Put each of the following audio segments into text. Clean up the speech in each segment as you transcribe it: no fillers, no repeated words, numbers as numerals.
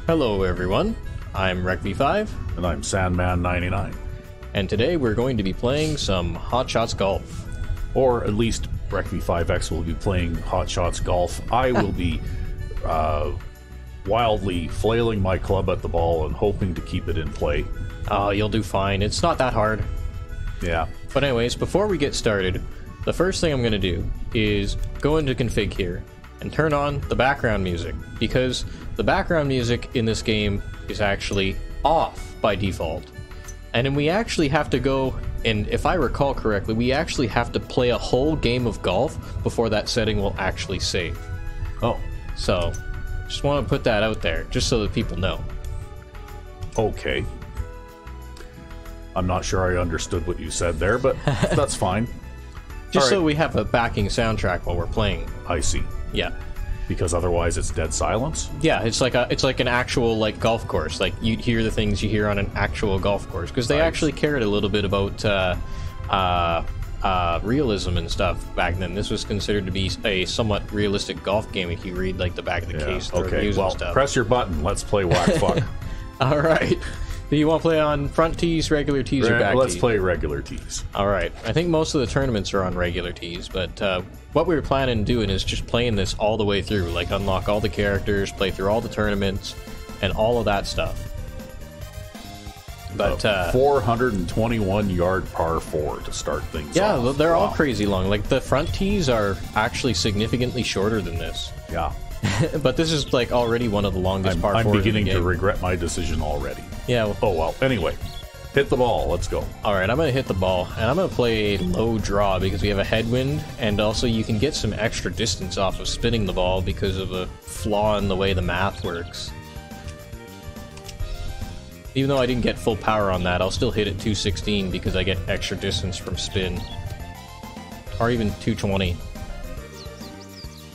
Hello everyone, I'm RecV5, And I'm Sandman99. and today we're going to be playing some Hot Shots Golf. Or at least RecV5X will be playing Hot Shots Golf. I will be wildly flailing my club at the ball and hoping to keep it in play. You'll do fine, it's not that hard. Yeah. But anyways, before we get started, the first thing I'm going to do is go into config here and turn on the background music, because the background music in this game is actually off by default. And then we actually have to go, and if I recall correctly, we actually have to play a whole game of golf before that setting will actually save. Oh, So, just want to put that out there, just so that people know. okay. I'm not sure I understood what you said there, but that's fine. Just so Alright. we have a backing soundtrack while we're playing. I see. Yeah. Because otherwise it's dead silence? Yeah, it's like an actual like golf course. Like you'd hear the things you hear on an actual golf course, because they Nice. actually cared a little bit about realism and stuff back then. This was considered to be a somewhat realistic golf game if you read like the back of the case, the Okay, reviews well, and stuff. press your button. Let's play Whack Fuck. All right. Do you want to play on front tees, regular tees, or back Let's tees? play regular tees. All right. I think most of the tournaments are on regular tees, but what we were planning on doing is just playing this all the way through, like unlock all the characters, play through all the tournaments, and all of that stuff. But 421-yard par 4 to start things yeah, off. they're all Wow. crazy long. Like the front tees are actually significantly shorter than this, Yeah. but this is like already one of the longest par 4s I'm in the beginning to game. regret my decision already. Yeah. Well, Oh, well. Anyway, hit the ball. Let's go. all right, I'm going to hit the ball, and I'm going to play low draw because we have a headwind, and also you can get some extra distance off of spinning the ball because of a flaw in the way the math works. Even though I didn't get full power on that, I'll still hit it 216 because I get extra distance from spin. Or even 220.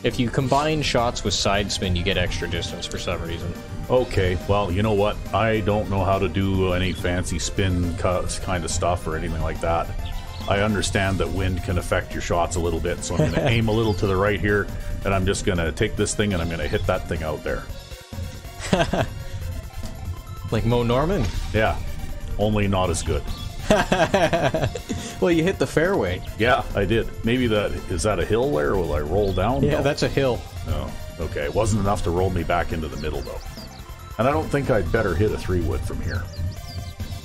If you combine shots with side spin, you get extra distance for some reason. Okay, well, you know what? I don't know how to do any fancy spin kind of stuff or anything like that. I understand that wind can affect your shots a little bit, so I'm going to aim a little to the right here, and I'm just going to take this thing and I'm going to hit that thing out there. Like Mo Norman? Yeah, only not as good. Well, you hit the fairway. Yeah, I did. Maybe is that a hill there, or will I roll down? Yeah, No. that's a hill. No. Okay, it wasn't enough to roll me back into the middle, though. And I don't think I'd better hit a 3-wood from here.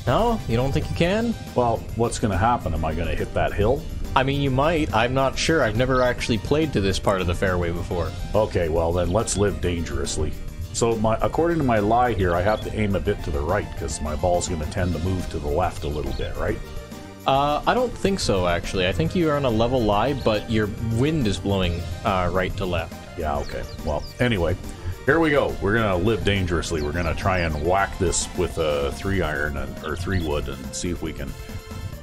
No? You don't think you can? Well, what's going to happen? Am I going to hit that hill? I mean, you might. I'm not sure. I've never actually played to this part of the fairway before. Okay, well then let's live dangerously. So according to my lie here, I have to aim a bit to the right because my ball's going to tend to move to the left a little bit, right? I don't think so, actually. I think you are on a level lie, but your wind is blowing right to left. Yeah, okay. Well, anyway, here we go. We're going to live dangerously. We're going to try and whack this with a 3-iron or 3-wood and see if we can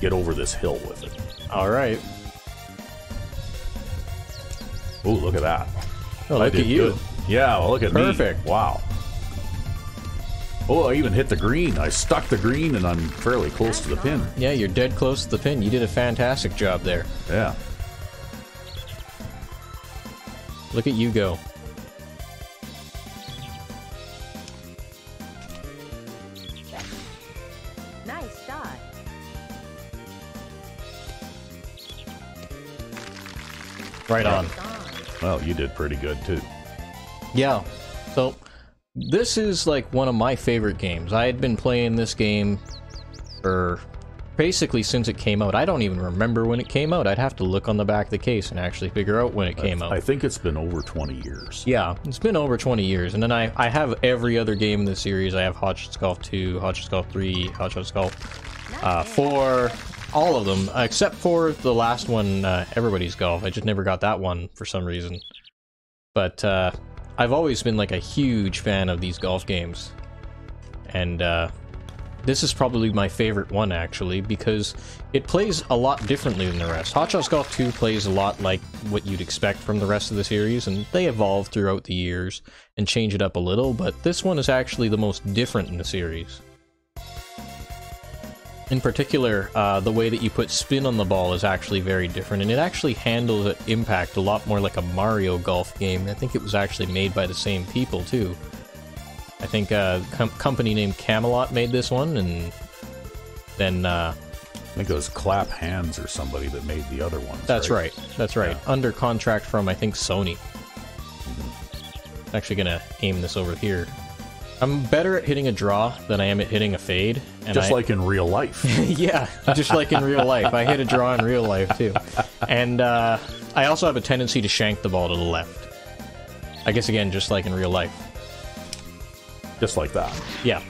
get over this hill with it. All right. Oh, look at that. Oh, I look did at you. good. Yeah, well, look at me. Perfect. Wow. Oh, I even hit the green. I stuck the green, and I'm fairly close to the pin. Yeah, you're dead close to the pin. You did a fantastic job there. Yeah. Look at you go. Nice shot. Right on. Well, you did pretty good, too. Yeah. So, this is like one of my favorite games. I had been playing this game for basically since it came out. I don't even remember when it came out. I'd have to look on the back of the case and actually figure out when it came out. I think it's been over 20 years. Yeah, it's been over 20 years. And then I have every other game in the series. I have Hot Shots Golf 2, Hot Shots Golf 3, Hot Shots Golf 4, all of them, except for the last one, Everybody's Golf. I just never got that one for some reason. But I've always been like a huge fan of these golf games. And this is probably my favorite one, actually, because it plays a lot differently than the rest. Hot Shots Golf 2 plays a lot like what you'd expect from the rest of the series, and they evolve throughout the years and change it up a little, but this one is actually the most different in the series. In particular, the way that you put spin on the ball is actually very different, and it actually handles impact a lot more like a Mario Golf game. I think it was actually made by the same people, too. I think a company named Camelot made this one, and then I think it was Clap Hands or somebody that made the other ones. That's right. That's right. Yeah. Under contract from, I think, Sony. Actually gonna aim this over here. I'm better at hitting a draw than I am at hitting a fade. And Just like in real life. Yeah, just like in real life. I hit a draw in real life, too. And I also have a tendency to shank the ball to the left. I guess, again, just like in real life. Just like that. Yeah.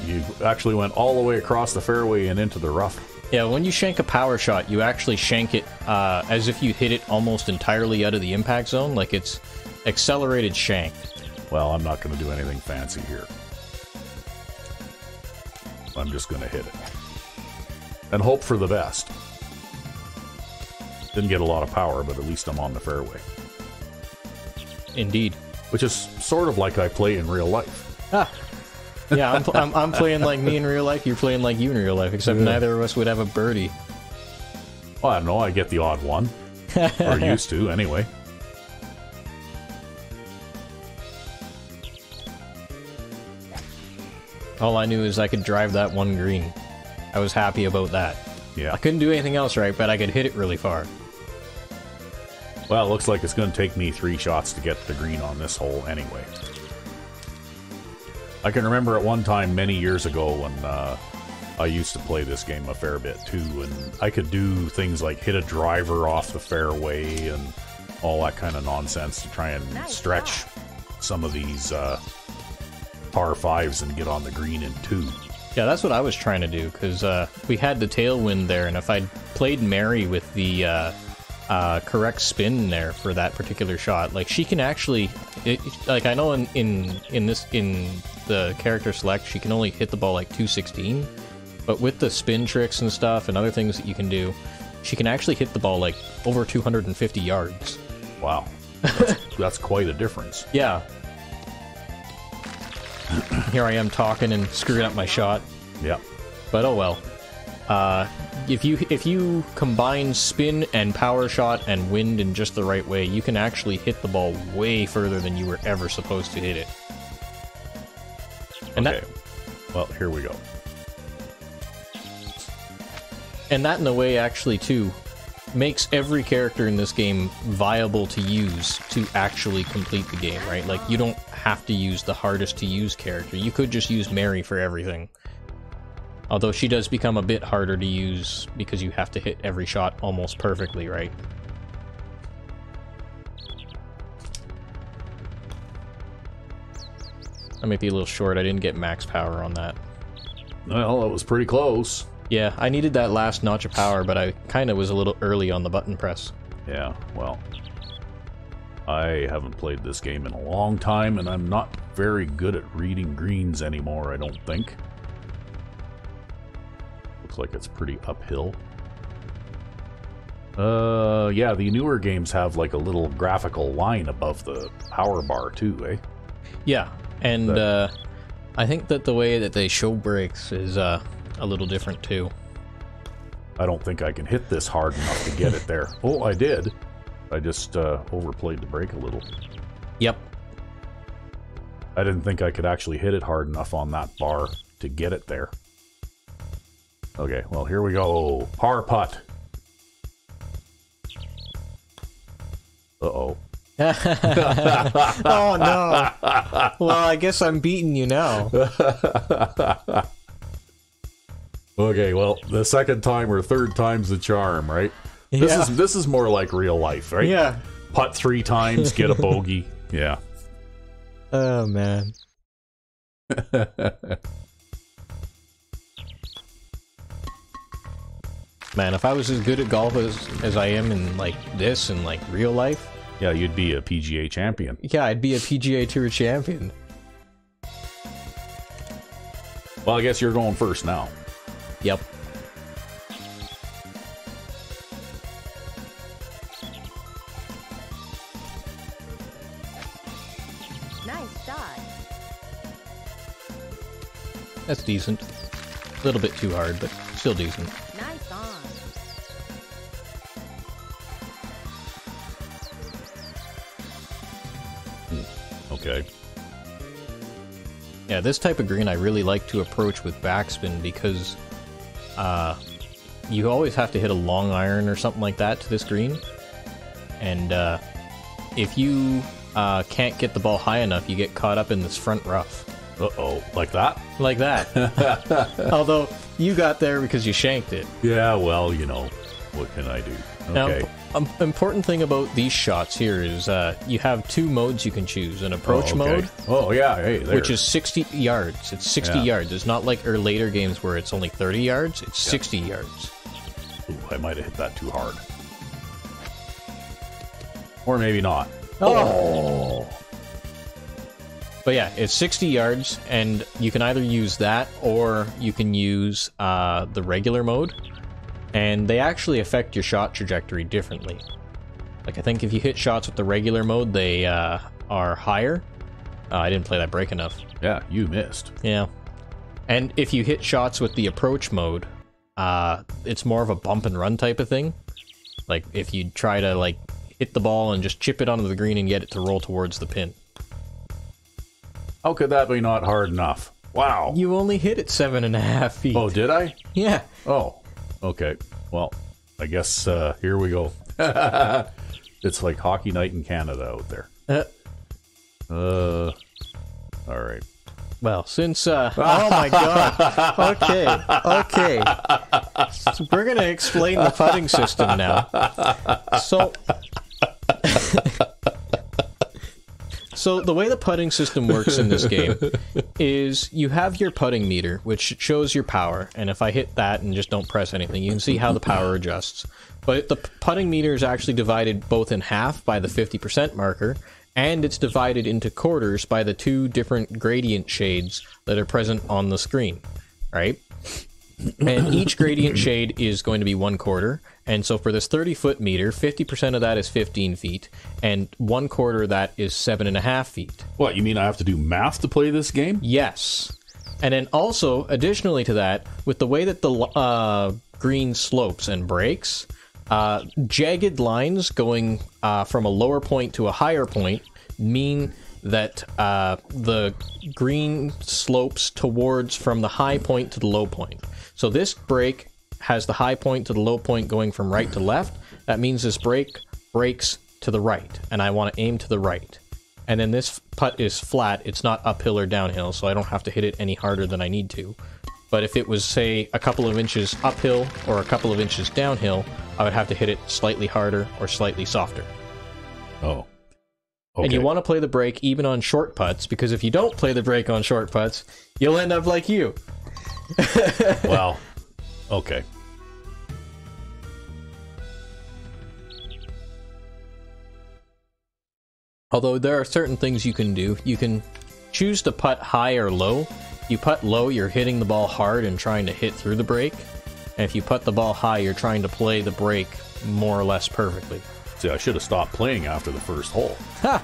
You actually went all the way across the fairway and into the rough. Yeah, when you shank a power shot, you actually shank it as if you hit it almost entirely out of the impact zone, like it's accelerated shank. Well, I'm not going to do anything fancy here. I'm just going to hit it. And hope for the best. Didn't get a lot of power, but at least I'm on the fairway. Indeed. Which is sort of like I play in real life. Ah. Yeah, I'm playing like me in real life, you're playing like you in real life, except neither of us would have a birdie. Well, I don't know, I get the odd one. Or used to, anyway. All I knew is I could drive that one green. I was happy about that. Yeah. I couldn't do anything else right, but I could hit it really far. Well, it looks like it's going to take me 3 shots to get the green on this hole anyway. I can remember at one time many years ago when I used to play this game a fair bit too, and I could do things like hit a driver off the fairway and all that kind of nonsense to try and stretch some of these par 5s and get on the green in 2. Yeah, that's what I was trying to do, because we had the tailwind there, and if I'd played Mary with the correct spin there for that particular shot, like she can actually, like I know in the character select, she can only hit the ball like 216, but with the spin tricks and stuff and other things that you can do, she can actually hit the ball like over 250 yards. Wow. That's quite a difference. Yeah. Here I am talking and screwing up my shot. Yeah. But oh well. If you combine spin and power shot and wind in just the right way, you can actually hit the ball way further than you were ever supposed to hit it. And okay. Well, here we go. And that, in a way, actually, too, makes every character in this game viable to use to actually complete the game, right? Like, you don't have to use the hardest to use character. You could just use Mary for everything. Although she does become a bit harder to use because you have to hit every shot almost perfectly, right? I might be a little short. I didn't get max power on that. Well, it was pretty close. Yeah, I needed that last notch of power, but I kind of was a little early on the button press. Yeah, well, I haven't played this game in a long time, and I'm not very good at reading greens anymore, I don't think. Looks like it's pretty uphill. Yeah, the newer games have like a little graphical line above the power bar too, eh? Yeah, and I think that the way that they show breaks is a little different too. I don't think I can hit this hard enough to get it there. Oh, I did. I just overplayed the break a little. Yep. I didn't think I could actually hit it hard enough on that bar to get it there. Okay, well, here we go. Par putt. Uh-oh. Oh, no. Well, I guess I'm beating you now. Okay, well, the second time or third time's the charm, right? Yeah. This is more like real life, right? Yeah. Putt 3 times, get a bogey. Yeah. Oh, man. Man, if I was as good at golf as I am in, like, this and, like, real life... Yeah, you'd be a PGA champion. Yeah, I'd be a PGA Tour champion. Well, I guess you're going first now. Yep. Nice shot. That's decent. A little bit too hard, but still decent. Nice on. Okay. Yeah, this type of green I really like to approach with backspin because you always have to hit a long iron or something like that to this green. And if you can't get the ball high enough, you get caught up in this front rough. Uh-oh, like that? Like that. Although, you got there because you shanked it. Yeah, well, you know, what can I do? Okay. Now, important thing about these shots here is you have two modes you can choose. An approach mode, Oh, yeah, hey, there. which is 60 yards. It's 60 yards. It's not like our later games where it's only 30 yards. It's 60 yards. Ooh, I might have hit that too hard. Or maybe not. Oh! But yeah, it's 60 yards, and you can either use that, or you can use the regular mode. And they actually affect your shot trajectory differently. Like, I think if you hit shots with the regular mode, they are higher. I didn't play that break enough. Yeah, you missed. Yeah. And if you hit shots with the approach mode, it's more of a bump and run type of thing. Like, if you try to, like, hit the ball and just chip it onto the green and get it to roll towards the pin. How could that be not hard enough? Wow. You only hit it 7.5 feet. Oh, did I? Yeah. Oh, okay. Well, I guess here we go. It's like hockey night in Canada out there. All right. Well, since oh my god. Okay. So we're gonna explain the putting system now. So the way the putting system works in this game is you have your putting meter, which shows your power, and if I hit that and just don't press anything, you can see how the power adjusts. But the putting meter is actually divided both in half by the 50% marker, and it's divided into quarters by the two different gradient shades that are present on the screen, right? And each gradient shade is going to be 1 quarter, and so for this 30-foot meter, 50% of that is 15 feet, and 1 quarter of that is 7.5 feet. What, you mean I have to do math to play this game? Yes. And then also, additionally to that, with the way that the green slopes and breaks, jagged lines going from a lower point to a higher point mean that the green slopes towards from the high point to the low point. So this break has the high point to the low point going from right to left. That means this break breaks to the right, and I want to aim to the right. And then this putt is flat. It's not uphill or downhill, so I don't have to hit it any harder than I need to. But if it was, say, a couple of inches uphill or a couple of inches downhill, I would have to hit it slightly harder or slightly softer. Oh. Okay. And you want to play the break even on short putts, because if you don't play the break on short putts, you'll end up like you. Well, okay. Although there are certain things you can do. You can choose to putt high or low. If you putt low, you're hitting the ball hard and trying to hit through the break. And if you putt the ball high, you're trying to play the break more or less perfectly. See, I should have stopped playing after the first hole. Ha!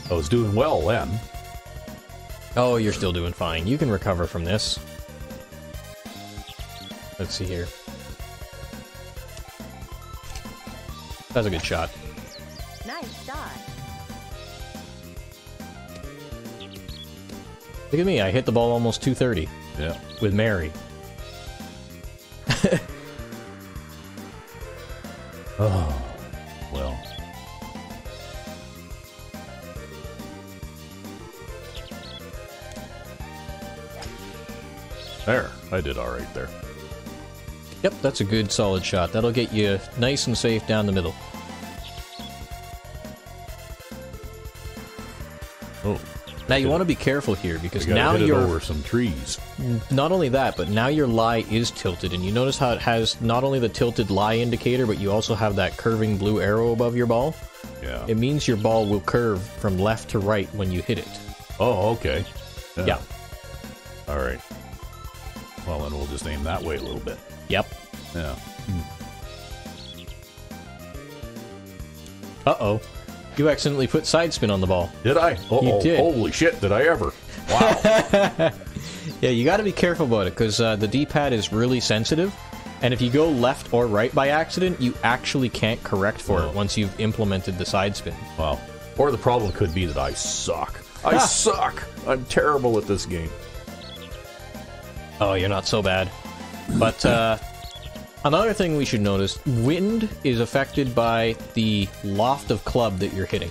I was doing well then. Oh, you're still doing fine. You can recover from this. Let's see here. That's a good shot. Nice shot. Look at me, I hit the ball almost 230. Yeah. With Mary. Oh, well. There, I did all right there. Yep, that's a good solid shot. That'll get you nice and safe down the middle. Oh. Now you want to be careful here because You gotta now hit it you're over some trees. not only that, but now your lie is tilted, and you notice how it has not only the tilted lie indicator, but you also have that curving blue arrow above your ball. Yeah. It means your ball will curve from left to right when you hit it. Oh, okay. Yeah. All right. Well, then we'll just aim that way a little bit. Yep. Yeah. Uh-oh. You accidentally put side spin on the ball. Did I? Uh-oh. You did. Holy shit, did I ever? Wow. Yeah, you got to be careful about it because the D-pad is really sensitive, and if you go left or right by accident, you actually can't correct for it once you've implemented the side spin. Wow. Or the problem could be that I suck. I suck! I'm terrible at this game. Oh, you're not so bad. But, another thing we should notice, wind is affected by the loft of club that you're hitting.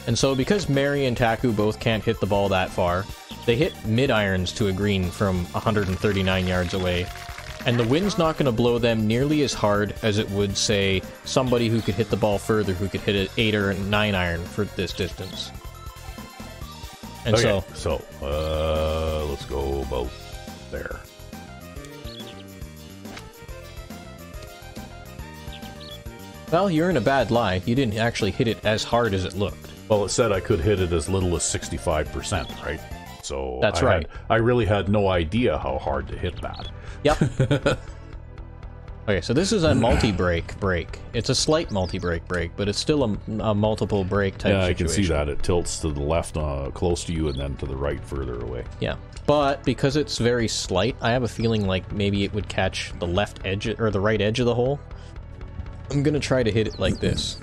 And so because Mary and Taku both can't hit the ball that far, they hit mid-irons to a green from 139 yards away. And the wind's not going to blow them nearly as hard as it would, say, somebody who could hit the ball further, who could hit an 8 or 9 iron for this distance. And okay, so let's go about there. Well, you're in a bad lie. You didn't actually hit it as hard as it looked. Well, it said I could hit it as little as 65%, right? So that's right. I really had no idea how hard to hit that. Yep. Okay, so this is a multi-break break. It's a slight multi-break break, but it's still a multiple break type situation. Yeah, I can see that. It tilts to the left close to you and then to the right further away. Yeah, but because it's very slight, I have a feeling like maybe it would catch the left edge or the right edge of the hole. I'm gonna try to hit it like this.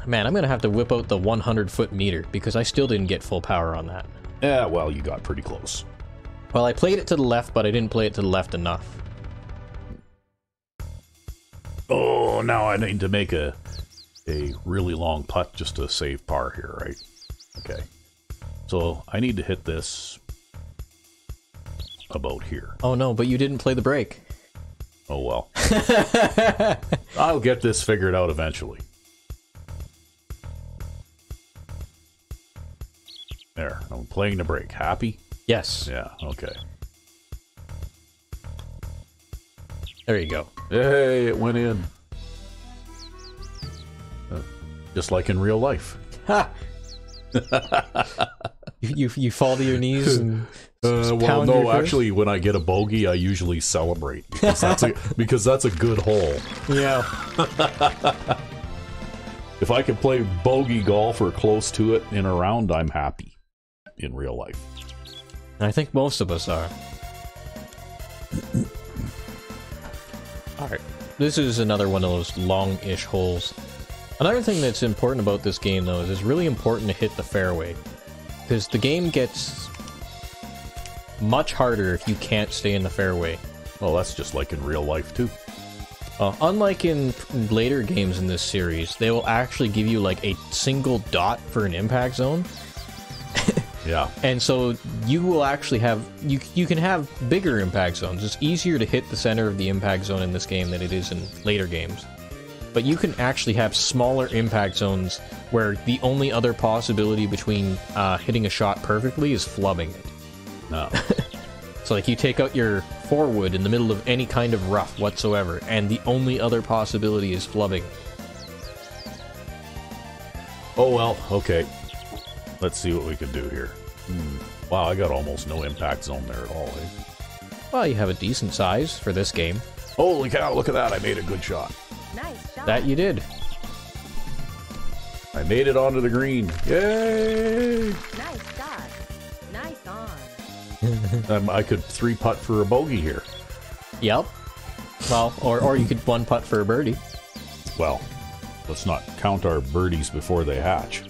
Man, I'm gonna have to whip out the 100-foot meter because I still didn't get full power on that. Yeah, well, you got pretty close. Well, I played it to the left, but I didn't play it to the left enough. Oh, now I need to make a really long putt just to save par here, right? Okay. So I need to hit this about here. Oh no, but you didn't play the break. Oh well. I'll get this figured out eventually. There, I'm playing the break. Happy? Yes. Yeah, okay. There you go. Hey, it went in. Just like in real life. Ha! you fall to your knees and well, no, actually, when I get a bogey, I usually celebrate because that's a good hole. Yeah. If I can play bogey golf or close to it in a round, I'm happy in real life. I think most of us are. Alright, this is another one of those long-ish holes. Another thing that's important about this game, though, is it's really important to hit the fairway. Because the game gets much harder if you can't stay in the fairway. Well, that's just like in real life, too. Unlike in later games in this series, they will actually give you, like, a single dot for an impact zone. Yeah. And so you will actually have, you can have bigger impact zones. It's easier to hit the center of the impact zone in this game than it is in later games. But you can actually have smaller impact zones where the only other possibility between hitting a shot perfectly is flubbing it. No. So like you take out your forward in the middle of any kind of rough whatsoever, and the only other possibility is flubbing. Oh well, okay. Let's see what we can do here. Wow, I got almost no impact zone there at all, eh? Well, you have a decent size for this game. Holy cow, look at that, I made a good shot. Nice shot. That you did. I made it onto the green. Yay! Nice shot. Nice on. I could 3-putt for a bogey here. Yep. Well, or you could 1-putt for a birdie. Well, let's not count our birdies before they hatch.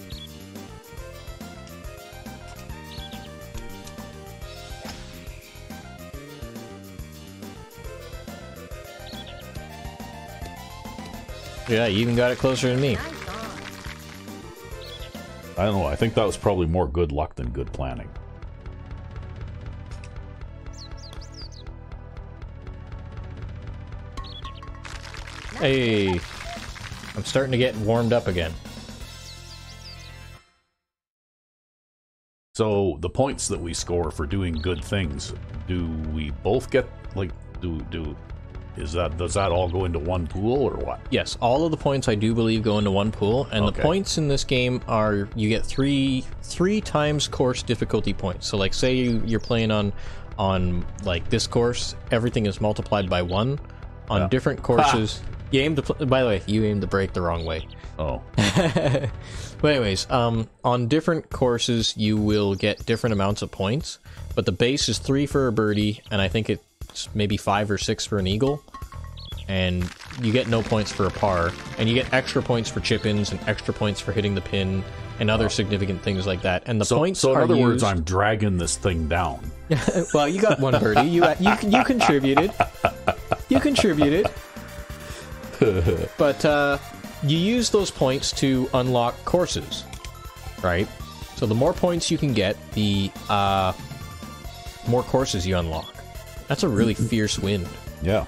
Yeah, you even got it closer than me. Nice on. I don't know, I think that was probably more good luck than good planning. Hey, I'm starting to get warmed up again. So, the points that we score for doing good things, do we both get, like, does that all go into one pool, or what? Yes, all of the points I do believe go into one pool, and Okay. the points in this game are, you get three times course difficulty points. So like say you're playing on like this course, everything is multiplied by 1. On different courses, you aim to, by the way, you aimed the break the wrong way. Oh. But anyways, on different courses you will get different amounts of points, but the base is 3 for a birdie, and I think it's maybe 5 or 6 for an eagle. And you get no points for a par, and you get extra points for chip-ins and extra points for hitting the pin and other significant things like that. And the points so in are other words, used... I'm dragging this thing down. Well, you got one birdie. You contributed. You contributed. But you use those points to unlock courses, right? So the more points you can get, the more courses you unlock. That's a really fierce wind. Yeah.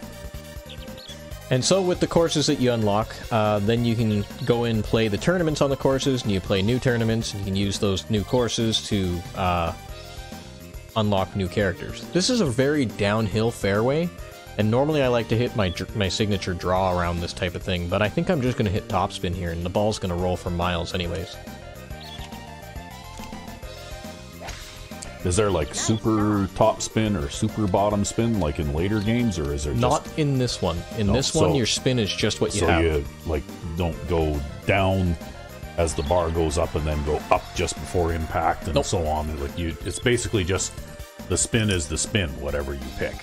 And so with the courses that you unlock, then you can go in and play the tournaments on the courses, and you play new tournaments, and you can use those new courses to unlock new characters. This is a very downhill fairway, and normally I like to hit my signature draw around this type of thing, but I think I'm just going to hit topspin here, and the ball's going to roll for miles anyways. Is there like super top spin or super bottom spin like in later games, or is there just... Not in this one. In this one, your spin is just what you have. So you like don't go down as the bar goes up and then go up just before impact and so on. And like it's basically just the spin is the spin, whatever you pick.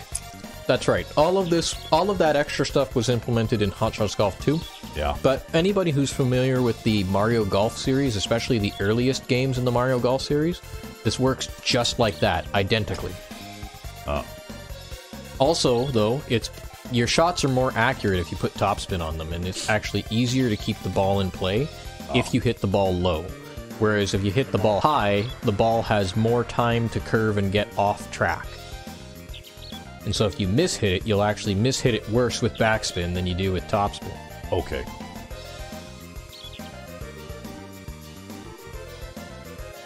That's right. All of that extra stuff was implemented in Hot Shots Golf 2. Yeah. But anybody who's familiar with the Mario Golf series, especially the earliest games in the Mario Golf series, this works just like that, identically. Also, though, your shots are more accurate if you put topspin on them, and it's actually easier to keep the ball in play if you hit the ball low. Whereas if you hit the ball high, the ball has more time to curve and get off track. And so if you mishit it, you'll actually mishit it worse with backspin than you do with topspin. Okay.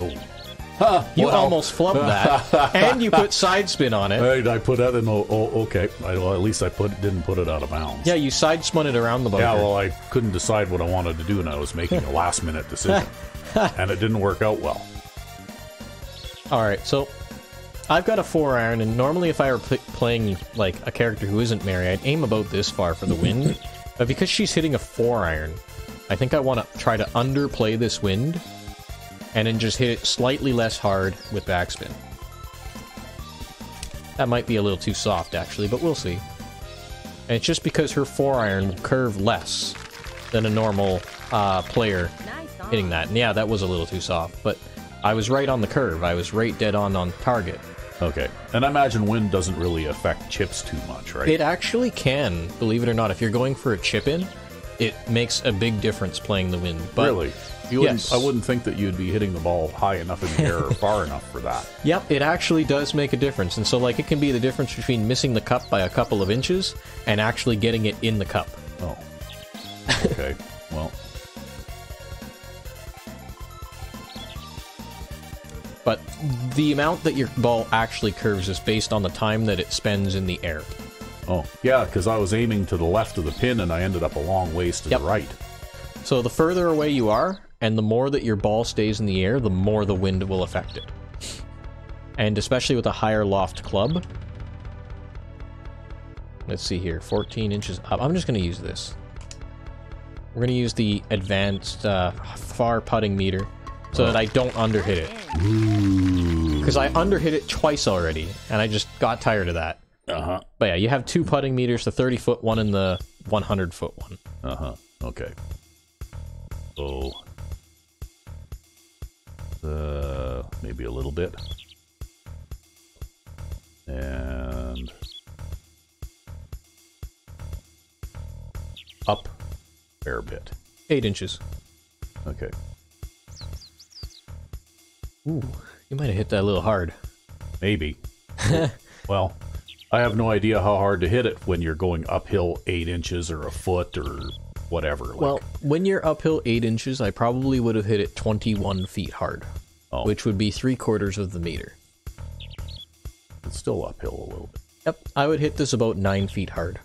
Oh. You almost flubbed that, and you put side spin on it. I put that in. Okay. Well, at least I didn't put it out of bounds. Yeah, you side spun it around the bunker. Yeah, well, I couldn't decide what I wanted to do, and I was making a last-minute decision, and it didn't work out well. All right, so I've got a 4-iron, and normally if I were playing like a character who isn't Mary, I'd aim about this far for the wind. But because she's hitting a 4-iron, I think I want to try to underplay this wind, and then just hit it slightly less hard with backspin. That might be a little too soft, actually, but we'll see. And it's just because her 4-iron will curve less than a normal player hitting that. And yeah, that was a little too soft, but I was right on the curve. I was right dead on target. Okay. And I imagine wind doesn't really affect chips too much, right? It actually can, believe it or not. If you're going for a chip-in, it makes a big difference playing the wind. But really? Yes. I wouldn't think that you'd be hitting the ball high enough in the air or far enough for that. Yep, it actually does make a difference. And so, like, it can be the difference between missing the cup by a couple of inches and actually getting it in the cup. Oh. Okay. Well. But the amount that your ball actually curves is based on the time that it spends in the air. Oh, yeah, because I was aiming to the left of the pin and I ended up a long ways to the right. So the further away you are, and the more that your ball stays in the air, the more the wind will affect it. And especially with a higher loft club. Let's see here, 14 inches up. I'm just going to use this. We're going to use the advanced far putting meter so that I don't underhit it. Because I underhit it twice already, and I just got tired of that. Uh-huh. But yeah, you have 2 putting meters, the 30-foot one and the 100-foot one. Uh-huh. Okay. So, maybe a little bit. And up a fair bit. 8 inches. Okay. Ooh, you might have hit that a little hard. Maybe. Well, I have no idea how hard to hit it when you're going uphill 8 inches or a foot or whatever. Like. Well, when you're uphill 8 inches, I probably would have hit it 21 feet hard, which would be 3/4 of the meter. It's still uphill a little bit. Yep, I would hit this about 9 feet hard.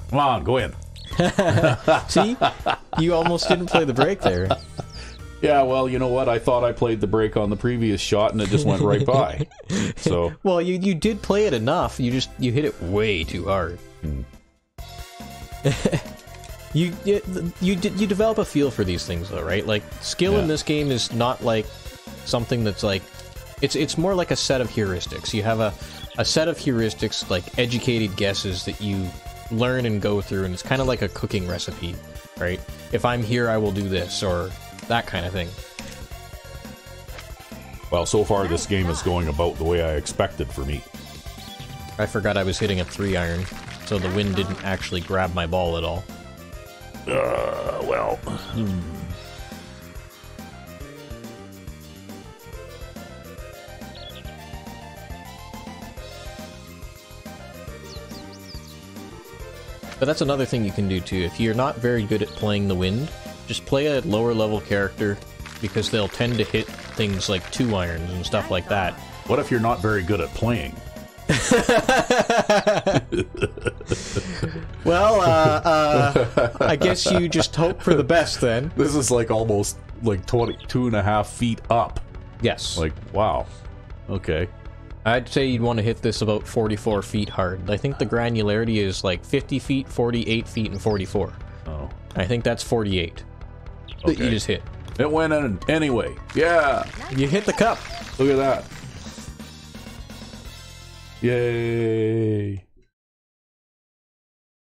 Come on, go in. See? You almost didn't play the break there. Yeah, well, you know what? I thought I played the break on the previous shot and it just went right by. So, well, you did play it enough. You hit it way too hard. You develop a feel for these things, though, right? Like, skill in this game is not like something that's like it's more like a set of heuristics. You have a set of heuristics, like educated guesses that you learn and go through, and it's kind of like a cooking recipe, right? If I'm here, I will do this, or that kind of thing. Well, so far this game is going about the way I expected for me. I forgot I was hitting a 3-iron, so the wind didn't actually grab my ball at all. Well... But that's another thing you can do too. If you're not very good at playing the wind, just play a lower level character, because they'll tend to hit things like 2-irons and stuff like that. What if you're not very good at playing? Well, I guess you just hope for the best then. This is like almost like 22.5 feet up. Yes. Like, wow. Okay. I'd say you'd want to hit this about 44 feet hard. I think the granularity is like 50 feet, 48 feet, and 44. Oh. I think that's 48 that you just hit. It went in anyway. Yeah. You hit the cup. Look at that. Yay.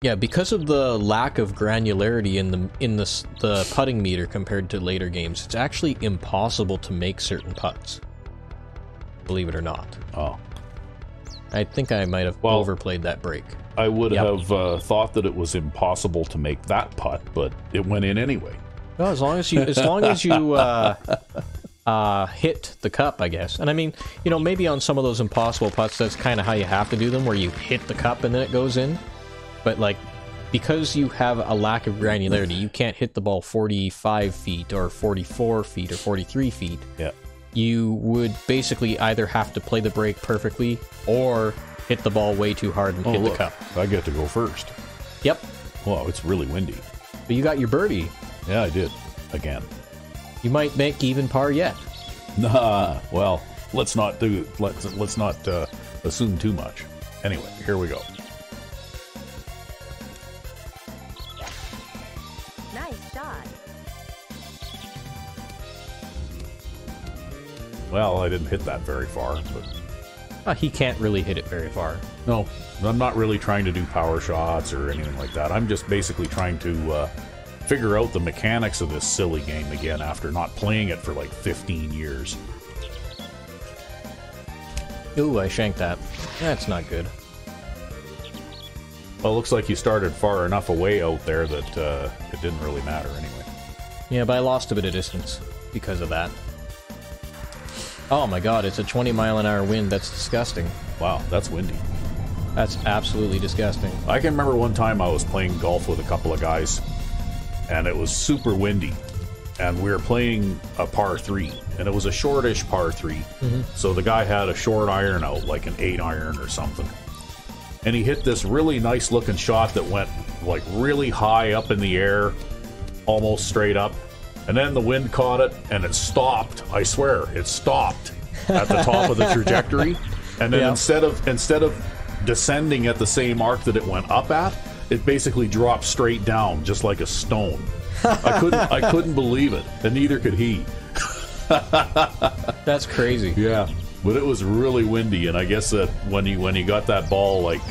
Yeah, because of the lack of granularity in the putting meter compared to later games, it's actually impossible to make certain putts. Believe it or not. Oh. I think I might have overplayed that break. I would have thought that it was impossible to make that putt, but it went in anyway. Well, as long as you hit the cup, I guess. And I mean, you know, maybe on some of those impossible putts, that's kind of how you have to do them, where you hit the cup and then it goes in. But like, because you have a lack of granularity, you can't hit the ball 45 feet or 44 feet or 43 feet. Yeah. You would basically either have to play the break perfectly or hit the ball way too hard and hit the cup. I get to go first. Yep. Wow, it's really windy. But you got your birdie. Yeah, I did. Again. You might make even par yet. Nah. Well, let's not assume too much. Anyway, here we go. Nice shot. Well, I didn't hit that very far, but He can't really hit it very far. no, I'm not really trying to do power shots or anything like that. I'm just basically trying to figure out the mechanics of this silly game again after not playing it for like 15 years. Ooh, I shanked that. That's not good. Well, it looks like you started far enough away out there that it didn't really matter anyway. Yeah, but I lost a bit of distance because of that. Oh my god, it's a 20-mile-an-hour wind. That's disgusting. Wow, that's windy. That's absolutely disgusting. I can remember one time I was playing golf with a couple of guys, and it was super windy, and we were playing a par 3, and it was a shortish par 3. So the guy had a short iron out, like an 8-iron or something, and he hit this really nice looking shot that went like really high up in the air, almost straight up, and then the wind caught it and it stopped. I swear, it stopped at the top of the trajectory, and then instead of descending at the same arc that it went up at, it basically dropped straight down just like a stone. I couldn't believe it, and neither could he. That's crazy. Yeah, but it was really windy, and I guess that when you got that ball like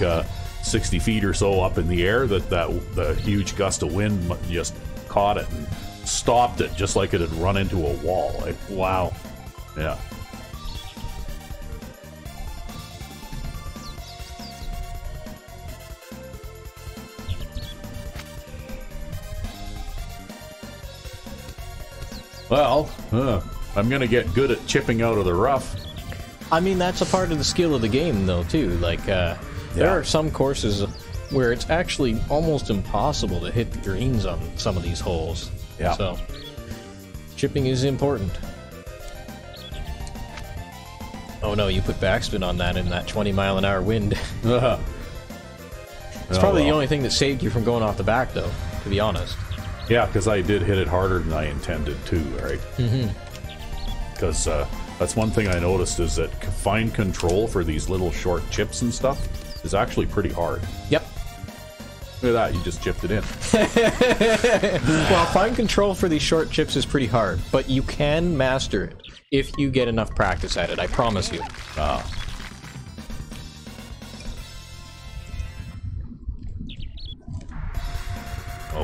60 feet or so up in the air, the huge gust of wind just caught it and stopped it just like it had run into a wall. Like, wow. Yeah. Well, I'm gonna get good at chipping out of the rough. I mean, that's a part of the skill of the game, though, too. Like, there are some courses where it's actually almost impossible to hit the greens on some of these holes. Yeah. So, chipping is important. Oh no, you put backspin on that in that 20-mile-an-hour wind. It's probably the only thing that saved you from going off the back, though, to be honest. Yeah, because I did hit it harder than I intended to, right? Because that's one thing I noticed is that fine control for these little short chips and stuff is actually pretty hard. Yep. Look at that, you just chipped it in. Well, fine control for these short chips is pretty hard, but you can master it if you get enough practice at it, I promise you.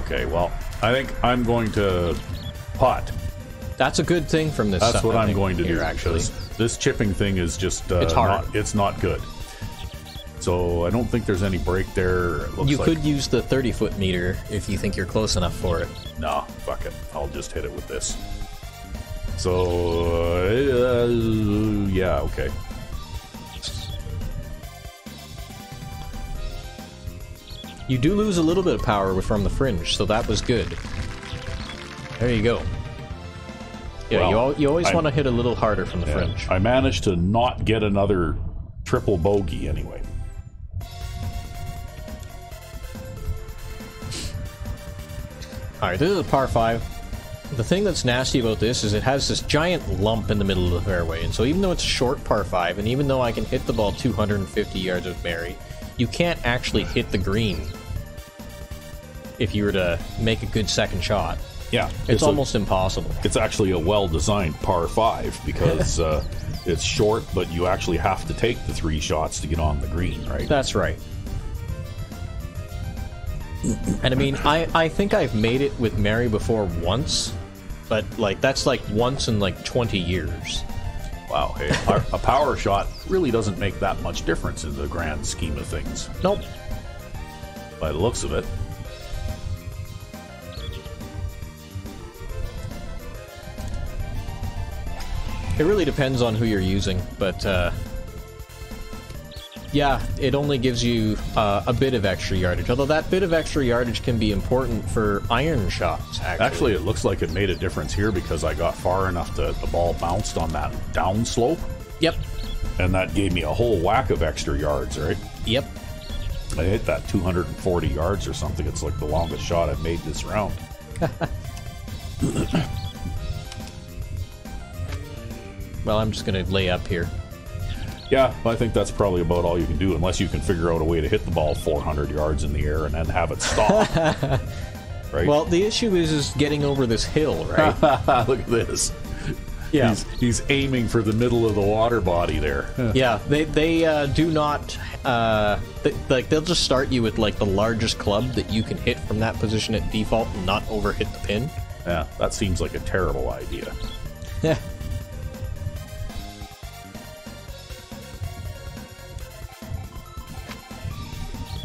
Okay, well, I think I'm going to putt. That's a good thing from this. That's what I'm thing going to here, do, actually. because this chipping thing is just It's hard. it's not good. So I don't think there's any break there. It looks You like, could use the 30-foot meter if you think you're close enough for it. nah, fuck it. I'll just hit it with this. So yeah, okay. You do lose a little bit of power from the fringe, so that was good. There you go. Yeah, Well, you always I- want to hit a little harder from the Yeah. fringe. I managed to not get another triple bogey anyway. Alright, this is a par 5. The thing that's nasty about this is it has this giant lump in the middle of the fairway, and so even though it's a short par 5, and even though I can hit the ball 250 yards with Mary, you can't actually hit the green if you were to make a good second shot. Yeah, It's almost impossible. It's actually a well-designed par 5 because it's short, but you actually have to take the 3 shots to get on the green, right? That's right. And I mean, I think I've made it with Mary before once, but like that's like once in like 20 years. Wow, hey, a power shot really doesn't make that much difference in the grand scheme of things, Nope. by the looks of it. It really depends on who you're using, but yeah, it only gives you a bit of extra yardage. Although that bit of extra yardage can be important for iron shots, Actually, it looks like it made a difference here because I got far enough that the ball bounced on that down slope, Yep. and that gave me a whole whack of extra yards, right? Yep. I hit that 240 yards or something. It's like the longest shot I've made this round. Well, I'm just gonna lay up here. Yeah, I think that's probably about all you can do, unless you can figure out a way to hit the ball 400 yards in the air and then have it stop. Right? Well, the issue is getting over this hill, right? Look at this. Yeah. He's aiming for the middle of the water body there. Yeah, they do not like they'll just start you with like the largest club that you can hit from that position at default and not overhit the pin. Yeah, that seems like a terrible idea. Yeah.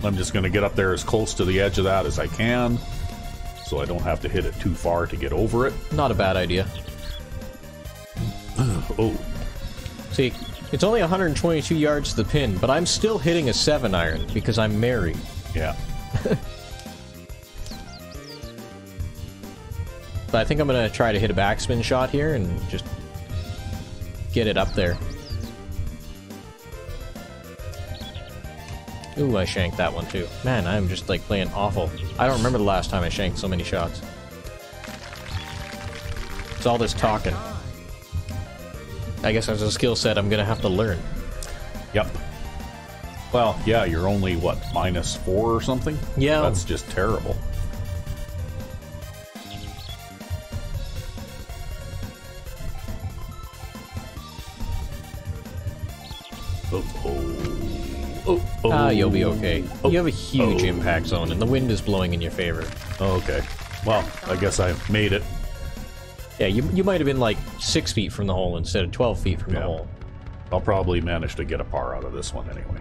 I'm just going to get up there as close to the edge of that as I can, so I don't have to hit it too far to get over it. Not a bad idea. Oh, See, it's only 122 yards to the pin, but I'm still hitting a 7-iron because I'm married. yeah. But I think I'm gonna try to hit a backspin shot here and just get it up there. Ooh, I shanked that one too. Man, I'm just like playing awful. I don't remember the last time I shanked so many shots. It's all this talking. I guess as a skill set I'm gonna have to learn. Yep. Well, yeah, you're only, what, -4 or something? Yeah. That's just terrible. You'll be okay. Oh. You have a huge impact zone and the wind is blowing in your favor. Okay. Well, I guess I made it. Yeah, you might have been like 6 feet from the hole instead of 12 feet from the Yeah. hole. I'll probably manage to get a par out of this one anyway.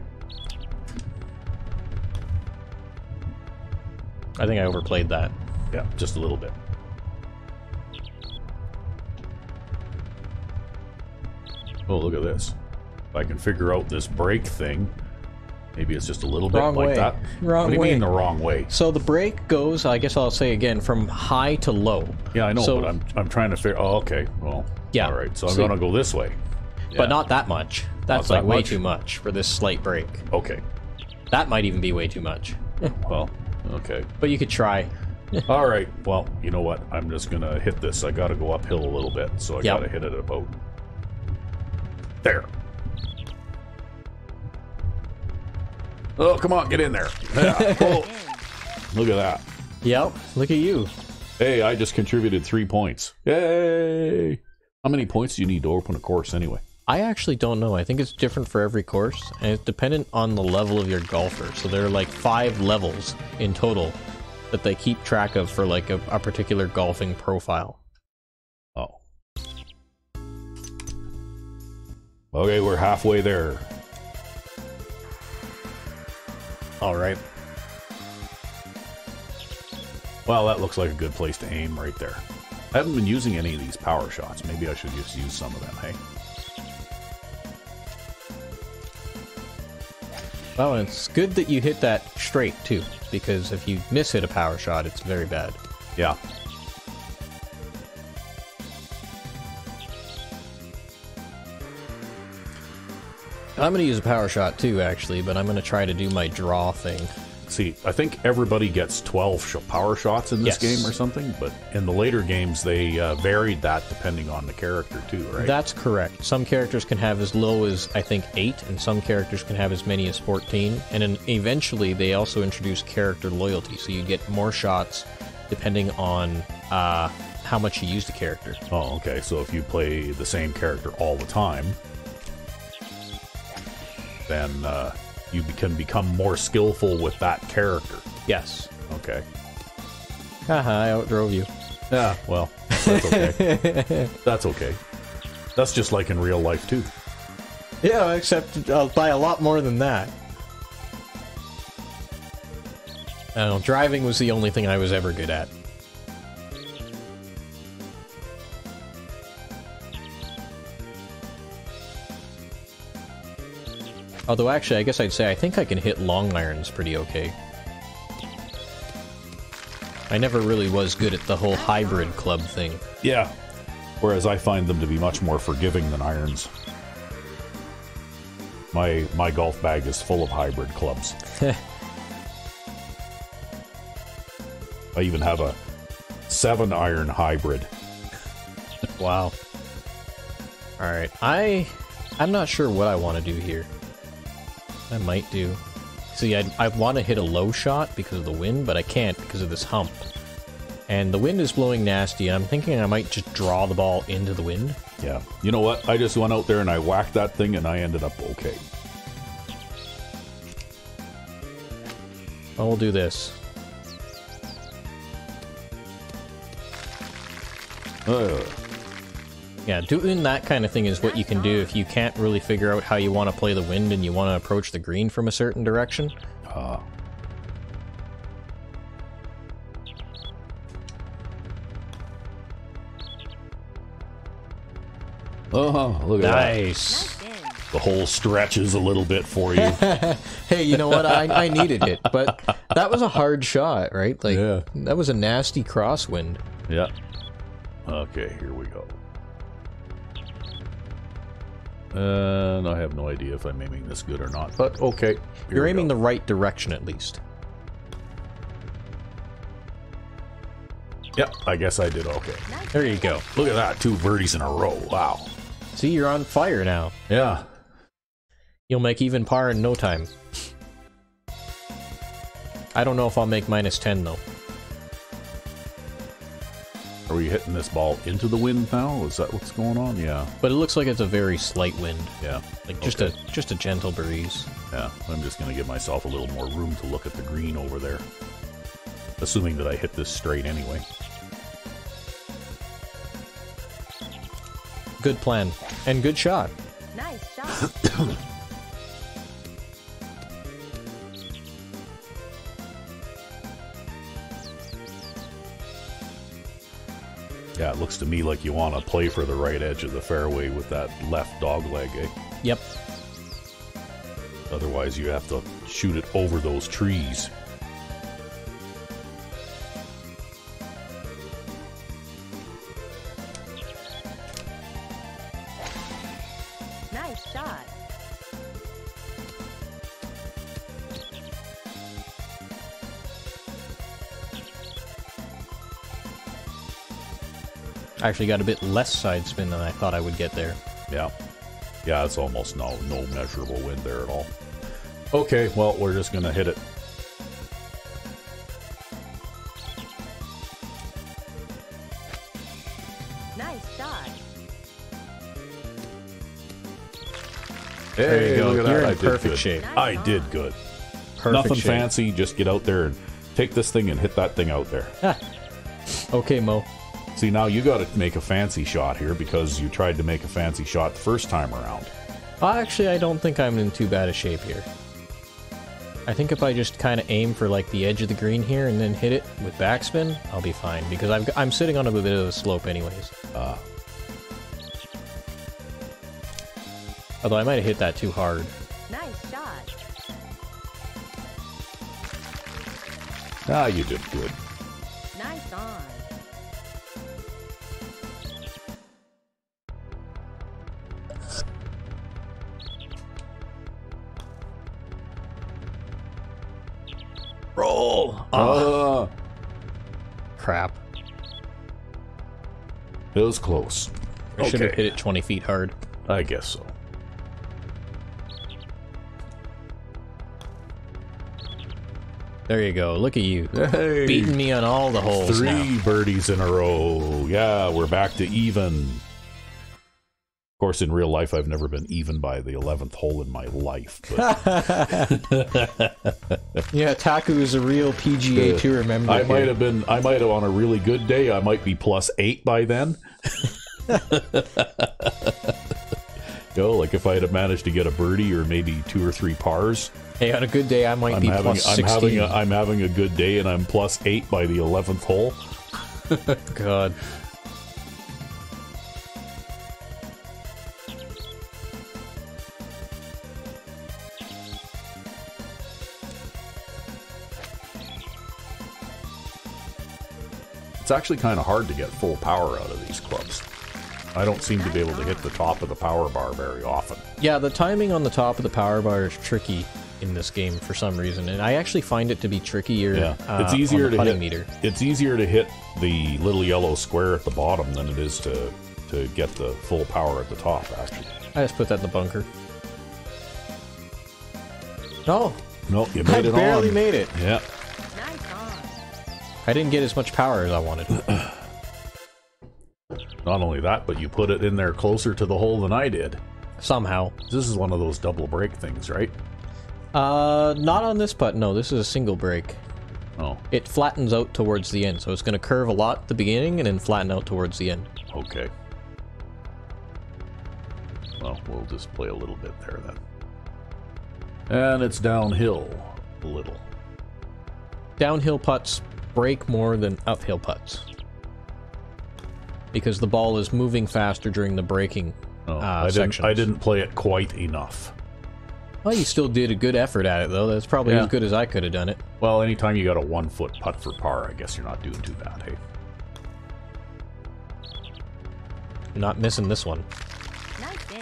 I think I overplayed that. Yeah, just a little bit. Oh, look at this. If I can figure out this break thing, maybe it's just a little bit Wrong like way. that. Wrong what do you way. mean the wrong way? So the break goes, I guess I'll say again, from high to low. Yeah, I know, So- but I'm trying to figure. Oh, okay. Well, Yeah. all right. So I'm So- gonna go this way. But Yeah. not that much. That's Not like that way much? too much for this slight break. Okay. That might even be way too much. Well, okay. But you could try. All right. Well, you know what? I'm just gonna hit this. I gotta go uphill a little bit, so I Yep. gotta hit it about there. Oh, come on, get in there. Yeah. Oh, look at that. Yep, look at you. Hey, I just contributed 3 points. Yay! How many points do you need to open a course anyway? I actually don't know. I think it's different for every course, and it's dependent on the level of your golfer. So there are like 5 levels in total. that they keep track of for like a particular golfing profile. Oh. Okay, we're halfway there. All right. Well, that looks like a good place to aim right there. I haven't been using any of these power shots. Maybe I should just use some of them, hey? Well, and it's good that you hit that straight, too, because if you miss-hit a power shot, it's very bad. Yeah. I'm going to use a power shot, too, actually, but I'm going to try to do my draw thing. See, I think everybody gets 12 power shots in this Yes. game or something, but in the later games, they varied that depending on the character, too, right? That's correct. Some characters can have as low as, I think, 8, and some characters can have as many as 14. And then eventually, they also introduce character loyalty, so you get more shots depending on how much you use the character. Oh, okay. So if you play the same character all the time, then you can become more skillful with that character. Yes. Okay. Haha, I outdrove you. Yeah, well, that's okay. That's okay. That's just like in real life, too. Yeah, except by a lot more than that. I don't know, driving was the only thing I was ever good at. Although, actually, I guess I'd say I think I can hit long irons pretty okay. I never really was good at the whole hybrid club thing. Yeah. Whereas I find them to be much more forgiving than irons. My golf bag is full of hybrid clubs. I even have a 7-iron hybrid. Wow. Alright, I'm not sure what I want to do here. I might do. See, I want to hit a low shot because of the wind, but I can't because of this hump. And the wind is blowing nasty, and I'm thinking I might just draw the ball into the wind. Yeah. You know what? I just went out there and I whacked that thing and I ended up okay. Well, we'll do this. Yeah, doing that kind of thing is what you can do if you can't really figure out how you want to play the wind and you want to approach the green from a certain direction. Oh, look at Nice. Nice in. that. The whole stretches a little bit for you. Hey, you know what? I needed it, but that was a hard shot, right? Like, Yeah. that was a nasty crosswind. Yeah. Okay, here we go. And I have no idea if I'm aiming this good or not, but okay. You're aiming the right direction, at least. Yep, I guess I did okay. There you go. Look at that, 2 birdies in a row. Wow. See, you're on fire now. Yeah. You'll make even par in no time. I don't know if I'll make -10, though. Are we hitting this ball into the wind now? Is that what's going on? Yeah. But it looks like it's a very slight wind. Yeah. Like, just Okay. a gentle breeze. Yeah. I'm just going to give myself a little more room to look at the green over there. Assuming that I hit this straight anyway. Good plan. And good shot. Nice shot. Yeah, it looks to me like you want to play for the right edge of the fairway with that left dog leg, eh? Yep. Otherwise, you have to shoot it over those trees. Nice shot. I actually got a bit less side spin than I thought I would get there. Yeah. Yeah, it's almost no measurable wind there at all. Okay, well, we're just going to hit it. Nice shot. There you go. look at You're that. I in did perfect good. shape. I did good. Perfect Nothing shape. fancy, just get out there and Take this thing and hit that thing out there. Ah. Okay, Mo. See, now you got to make a fancy shot here because you tried to make a fancy shot the first time around. Actually, I don't think I'm in too bad a shape here. I think if I just kind of aim for like the edge of the green here and then hit it with backspin, I'll be fine because I'm sitting on a bit of a slope anyways. Although I might have hit that too hard. Nice shot. Ah, you did good. Nice on. Roll! Crap. It was close. I should have hit it 20 feet hard. I guess so. There you go. Look at you. Hey. Beating me on all the holes 3 now. birdies in a row. Yeah, we're back to even. Of course, in real life, I've never been even by the 11th hole in my life. But Yeah, Taku is a real PGA Tour member. I might have on a really good day, I might be +8 by then. Like if I had managed to get a birdie or maybe 2 or 3 pars. Hey, on a good day, I might be +16. I'm having a good day and I'm +8 by the 11th hole. God. It's actually kind of hard to get full power out of these clubs. I don't seem to be able to hit the top of the power bar very often. Yeah, the timing on the top of the power bar is tricky in this game for some reason, and I actually find it to be trickier. Yeah, it's easier on the to putting hit. meter. It's easier to hit the little yellow square at the bottom than it is to get the full power at the top. Actually, I just put that in the bunker. No, no, you made it on. I barely made it. Yeah. Nice on. I didn't get as much power as I wanted. Not only that, but you put it in there closer to the hole than I did. Somehow. This is one of those double break things, right? Not on this putt. No, this is a single break. Oh, It flattens out towards the end, so it's going to curve a lot at the beginning and then flatten out towards the end. okay. Well, we'll just play a little bit there then. And it's downhill a little. Downhill putts break more than uphill putts. Because the ball is moving faster during the braking sections. I didn't play it quite enough. Well, you still did a good effort at it, though. That's probably as good as I could have done it. Well, anytime you got a 1-foot putt for par, I guess you're not doing too bad, hey? I'm not missing this one. Nice in.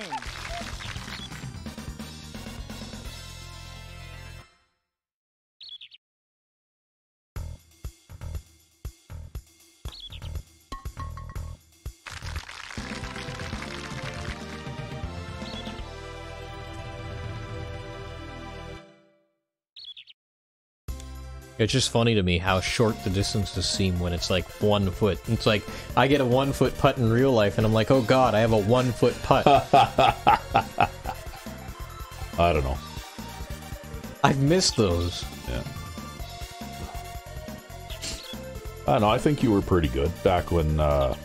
It's just funny to me how short the distances seem when it's like 1 foot. It's like, I get a 1 foot putt in real life, and I'm like, oh god, I have a 1 foot putt. I don't know. I've missed those. Yeah. I don't know, I think you were pretty good back when the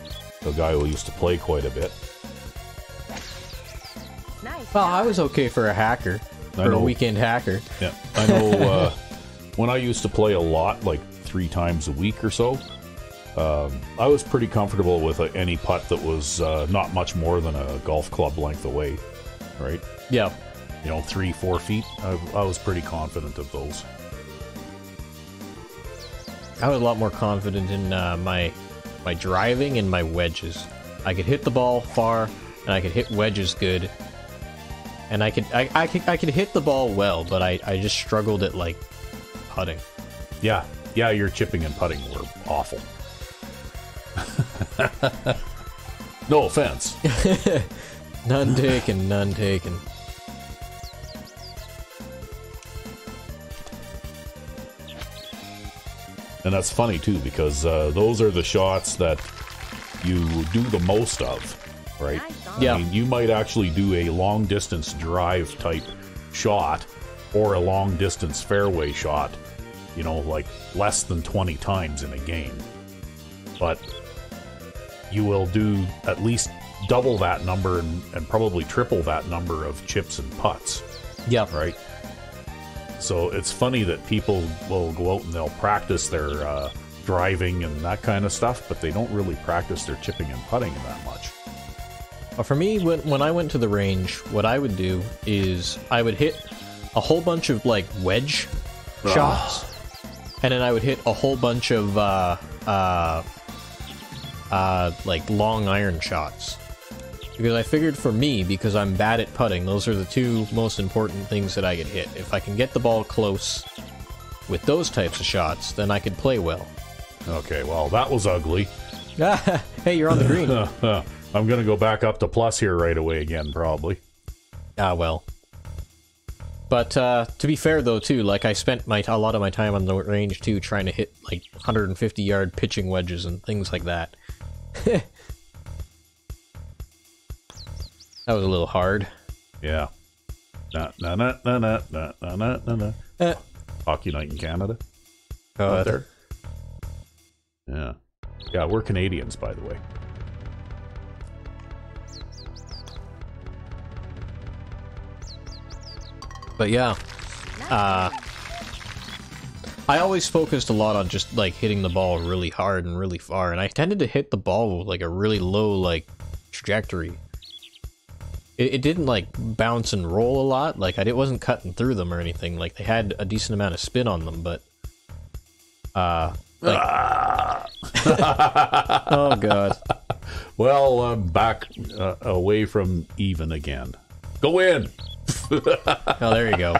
guy who used to play quite a bit. Nice. Well, I was okay for a hacker. I For a know. weekend hacker. Yeah. I know when I used to play a lot, like 3 times a week or so, I was pretty comfortable with any putt that was not much more than a golf club length away, right? Yeah. You know, 3-4 feet. I was pretty confident of those. I was a lot more confident in my driving and my wedges. I could hit the ball far, and I could hit wedges good. And I could hit the ball well, but I just struggled at like putting. Yeah, your chipping and putting were awful. No offense. None taken, none taken. And that's funny too, because those are the shots that you do the most of, right? Nice on. Yeah. I mean, you might actually do a long distance drive type shot or a long distance fairway shot you know, like less than 20 times in a game. But you will do at least double that number and probably triple that number of chips and putts. Yeah. Right? So it's funny that people will go out and they'll practice their driving and that kind of stuff, but they don't really practice their chipping and putting that much. For me, when I went to the range, what I would do is I would hit a whole bunch of like wedge shots, and then I would hit a whole bunch of like long iron shots. Because I figured for me, because I'm bad at putting, those are the two most important things that I could hit. If I can get the ball close with those types of shots, then I could play well. Okay, well, that was ugly. Hey, you're on the green. I'm going to go back up to plus here right away again, probably. Ah, well. But to be fair, though, too, like I spent a lot of my time on the range, too, trying to hit like 150-yard pitching wedges and things like that. That was a little hard. Yeah. Hockey night in Canada. Out there. Yeah. Yeah, we're Canadians, by the way. But yeah. I always focused a lot on just like hitting the ball really hard and really far, and I tended to hit the ball with like a really low like trajectory. It didn't like bounce and roll a lot, like it wasn't cutting through them or anything. Like they had a decent amount of spin on them, but like oh god. Well, I'm back away from even again. Go in. Oh, there you go.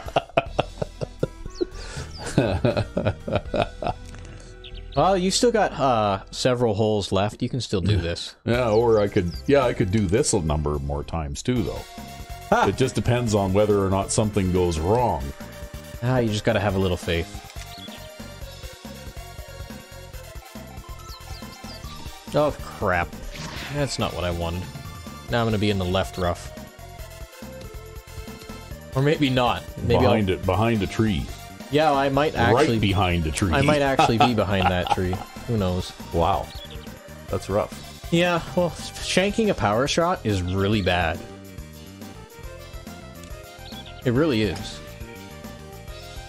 Well, you still got several holes left. You can still do this. Yeah, or I could do this a number more times too, though. It just depends on whether or not something goes wrong. You just gotta have a little faith. Oh, crap. That's not what I wanted. Now I'm gonna be in the left rough. Or maybe not. Maybe behind a tree. Yeah, I might actually... Right behind a tree. I might actually be behind that tree. Who knows? Wow. That's rough. Yeah, well, shanking a power shot is really bad. It really is.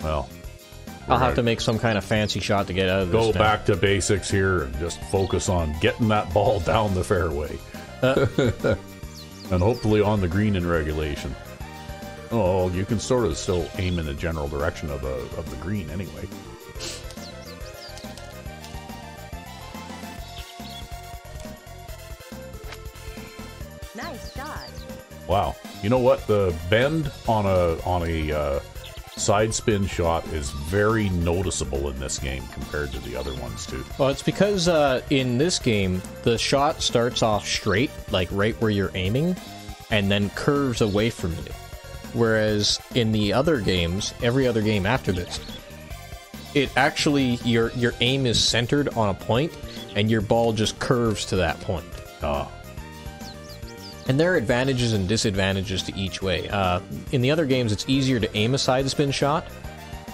Well... I'll have to make some kind of fancy shot to get out of this. Go back to basics here and just focus on getting that ball down the fairway. And hopefully on the green in regulation. Oh, you can sort of still aim in the general direction of the green anyway. Nice shot. Wow. You know what? The bend on a side spin shot is very noticeable in this game compared to the other ones too. Well, it's because in this game, the shot starts off straight, like right where you're aiming, and then curves away from you. Whereas in the other games, every other game after this, it actually, your aim is centered on a point, and your ball just curves to that point. And there are advantages and disadvantages to each way. In the other games, it's easier to aim a side spin shot,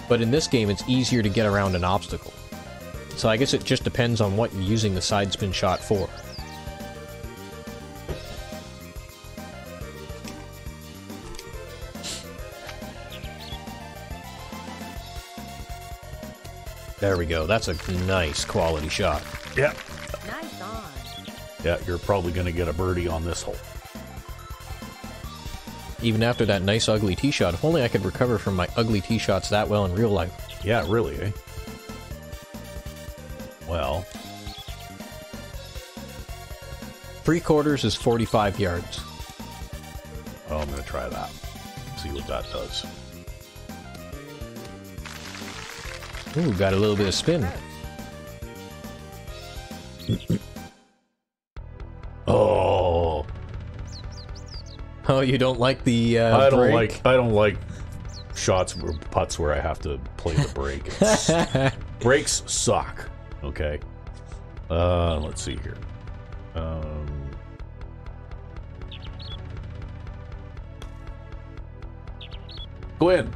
but in this game, it's easier to get around an obstacle. So I guess it just depends on what you're using the side spin shot for. There we go. That's a nice quality shot. Yeah. Nice on. Yeah, you're probably going to get a birdie on this hole. Even after that nice ugly tee shot, if only I could recover from my ugly tee shots that well in real life. Yeah, really, eh? Well. 3/4 is 45 yards. Oh, I'm going to try that. See what that does. Ooh, got a little bit of spin. Oh. Oh, you don't like the I break? don't like shots or putts where I have to play the break. Breaks suck. Okay. Let's see here. Go in.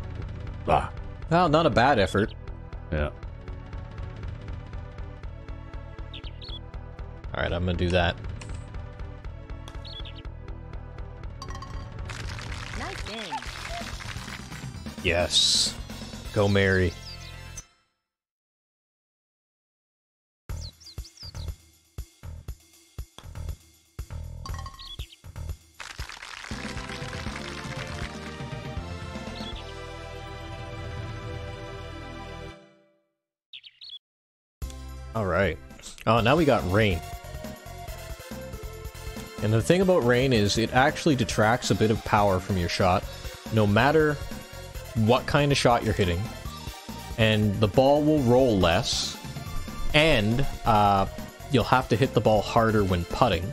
Well, not a bad effort. Yeah. Alright, I'm gonna do that. Nice game. Yes. Go Mary. Alright. Oh, now we got rain. And the thing about rain is it actually detracts a bit of power from your shot, no matter what kind of shot you're hitting. And the ball will roll less, and you'll have to hit the ball harder when putting.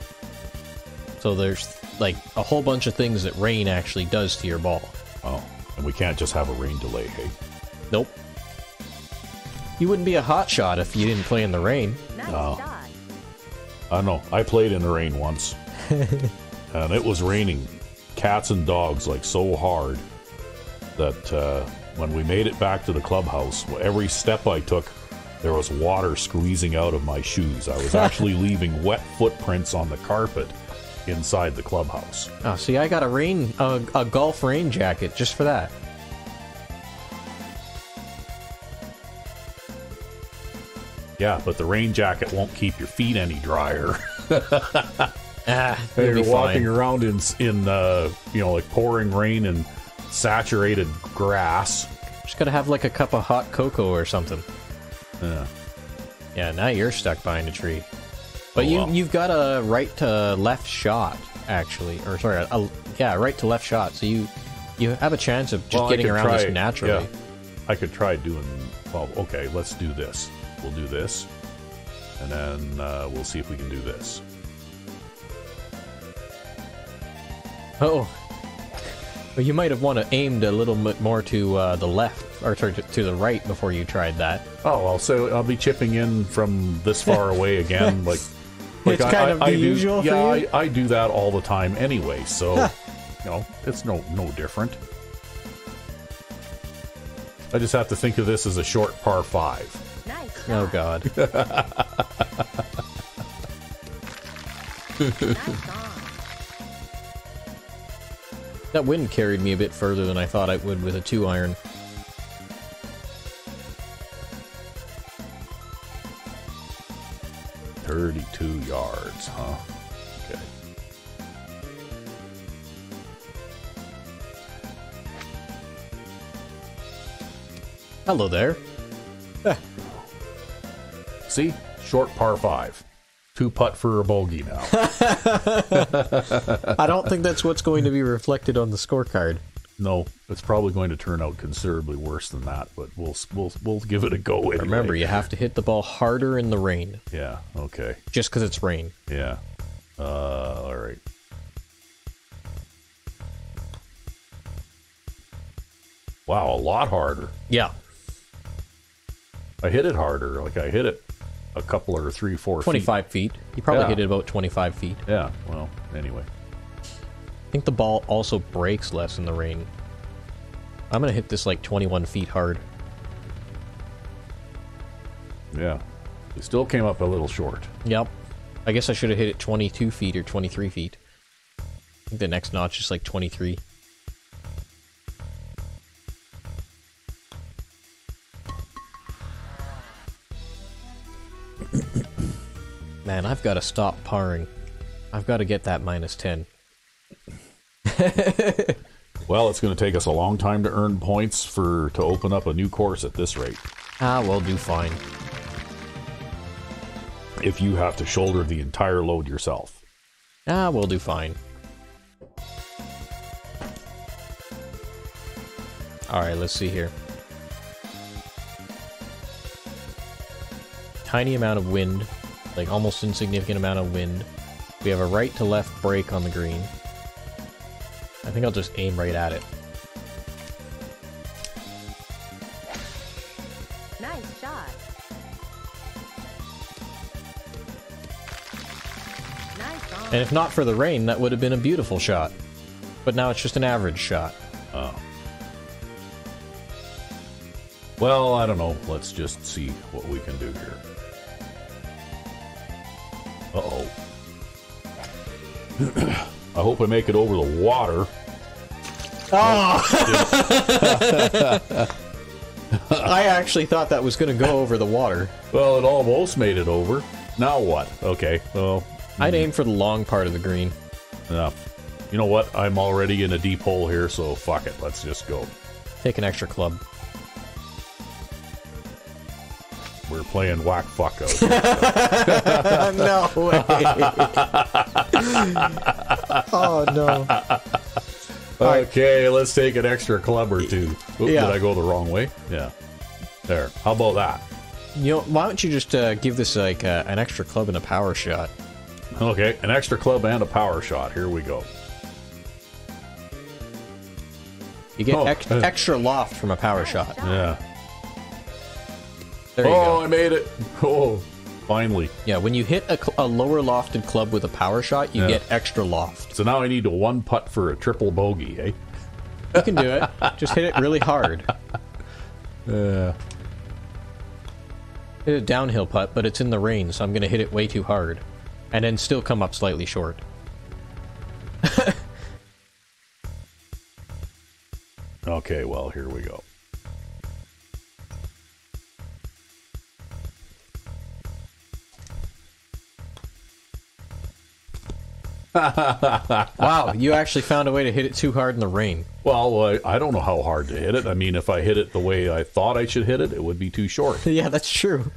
So there's like a whole bunch of things that rain actually does to your ball. Oh, and we can't just have a rain delay, hey? Nope. You wouldn't be a hot shot if you didn't play in the rain. Nice Oh. shot. I don't know. I played in the rain once. And it was raining cats and dogs like so hard that when we made it back to the clubhouse, every step I took, there was water squeezing out of my shoes. I was actually leaving wet footprints on the carpet inside the clubhouse. Oh, see, I got a golf rain jacket just for that. Yeah, but the rain jacket won't keep your feet any drier. You'll You're be walking fine. around in you know, like pouring rain and saturated grass. Just gotta have like a cup of hot cocoa or something. Yeah. Yeah, now you're stuck behind a tree. But Oh, well. you've got a right to left shot, actually. Or sorry, yeah, right to left shot. So you have a chance of just Well, I getting could around this try- naturally. yeah. I could try doing... Well, okay, let's do this. We'll do this. And then we'll see if we can do this. Oh. Well, you might have want to aimed a little bit more to the left, or to the right before you tried that. Oh, well, so I'll be chipping in from this far away again. Like It's kind of the do, usual for yeah, you? I do that all the time anyway, so, you know, it's no different. I just have to think of this as a short par 5. Nice shot. Oh, God. Nice on. That wind carried me a bit further than I thought it would with a 2-iron. $32 yards, huh? Okay. Hello there. See? Short par 5. 2 putt for a bogey now. I don't think that's what's going to be reflected on the scorecard. No, it's probably going to turn out considerably worse than that, but we'll give it a go anyway. Remember, you have to hit the ball harder in the rain, Yeah, okay. just because it's rain. Yeah. All right. Wow, a lot harder. Yeah. I hit it harder. Like I hit it a couple or 3, 4 feet. 25 feet. You probably Yeah. hit it about 25 feet. Yeah, well, anyway. I think the ball also breaks less in the rain. I'm going to hit this like 21 feet hard. Yeah. You still came up a little short. Yep. I guess I should have hit it 22 feet or 23 feet. I think the next notch is like 23. Man, I've got to stop parring. I've got to get that minus 10. Well, it's going to take us a long time to earn points to open up a new course at this rate. Ah, we'll do fine. If you have to shoulder the entire load yourself. Ah, we'll do fine. Alright, let's see here. Tiny amount of wind. Like, almost insignificant amount of wind. We have a right to left break on the green. I think I'll just aim right at it. Nice shot. Nice on. And if not for the rain, that would have been a beautiful shot. But now it's just an average shot. Oh. Well, I don't know. Let's just see what we can do here. Uh-oh. I hope I make it over the water. Oh! I actually thought that was going to go over the water. Well, it almost made it over. Now what? Okay, well... I'd aim for the long part of the green. You know what? I'm already in a deep hole here, so fuck it. Let's just go. Take an extra club. We're playing whack fuck out. No way. Oh, no. Okay, let's take an extra club or two. Oop, Yeah. Did I go the wrong way? Yeah. There. How about that? You know, why don't you just give this like an extra club and a power shot? Okay, an extra club and a power shot. Here we go. You get Oh, extra loft from a power shot. Yeah. There you Oh, go. I made it. Oh, finally. Yeah, when you hit a lower lofted club with a power shot, you Yeah. get extra loft. So now I need a one putt for a triple bogey, eh? You can do it. Just hit it really hard. Yeah. Hit a downhill putt, but it's in the rain, so I'm going to hit it way too hard. And then still come up slightly short. Okay, well, here we go. Wow, you actually found a way to hit it too hard in the rain. Well, I don't know how hard to hit it. I mean, if I hit it the way I thought I should hit it, it would be too short. Yeah, that's true.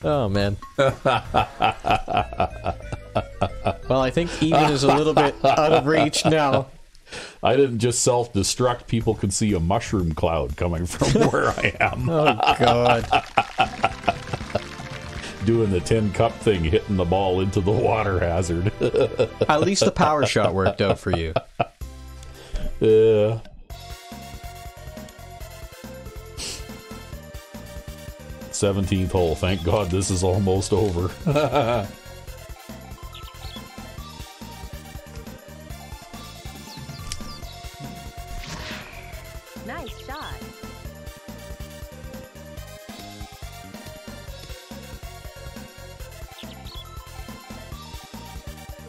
Oh, man. Well, I think even is a little bit out of reach now. I didn't just self-destruct. People can see a mushroom cloud coming from where I am. Oh, God. Doing the tin cup thing, hitting the ball into the water hazard. At least the power shot worked out for you. Yeah. "17th hole. Thank God this is almost over." Nice shot.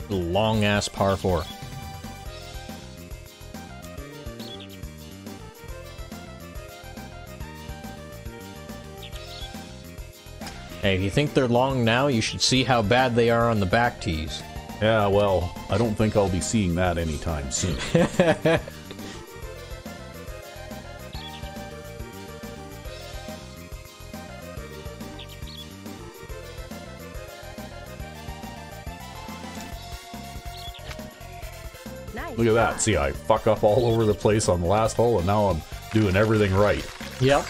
Long ass par 4. Hey, if you think they're long now, you should see how bad they are on the back tees. Yeah, well, I don't think I'll be seeing that anytime soon. Nice Look at that. shot. See, I fuck up all over the place on the last hole, and now I'm doing everything right. Yep.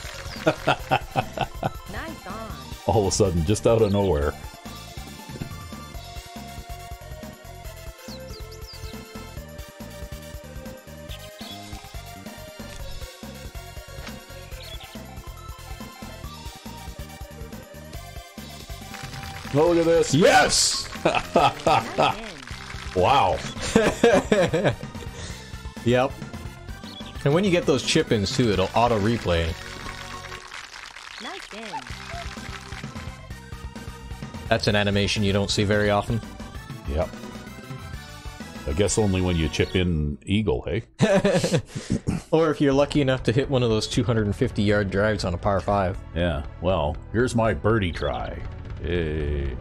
Nice on. All of a sudden, just out of nowhere. Oh, look at this. Yes! Nice in. Wow. Yep. And when you get those chip-ins, too, it'll auto-replay. Nice in. That's an animation you don't see very often. Yep. I guess only when you chip in eagle, hey? Or if you're lucky enough to hit one of those 250-yard drives on a par 5. Yeah. Well, here's my birdie try. Hey.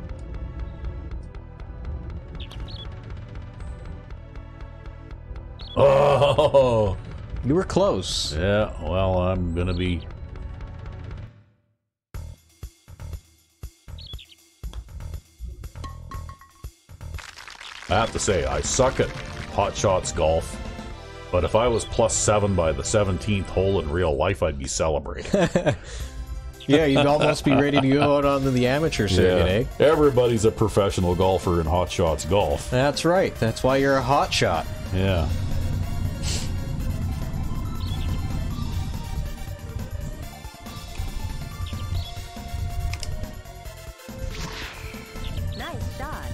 Oh! You were close. Yeah, well, I'm gonna be... I have to say, I suck at Hot Shots golf, but if I was +7 by the 17th hole in real life, I'd be celebrating. Yeah, you'd almost be ready to go out onto the amateur circuit, eh? Everybody's a professional golfer in Hot Shots golf. That's right. That's why you're a hot shot. Yeah. Nice shot.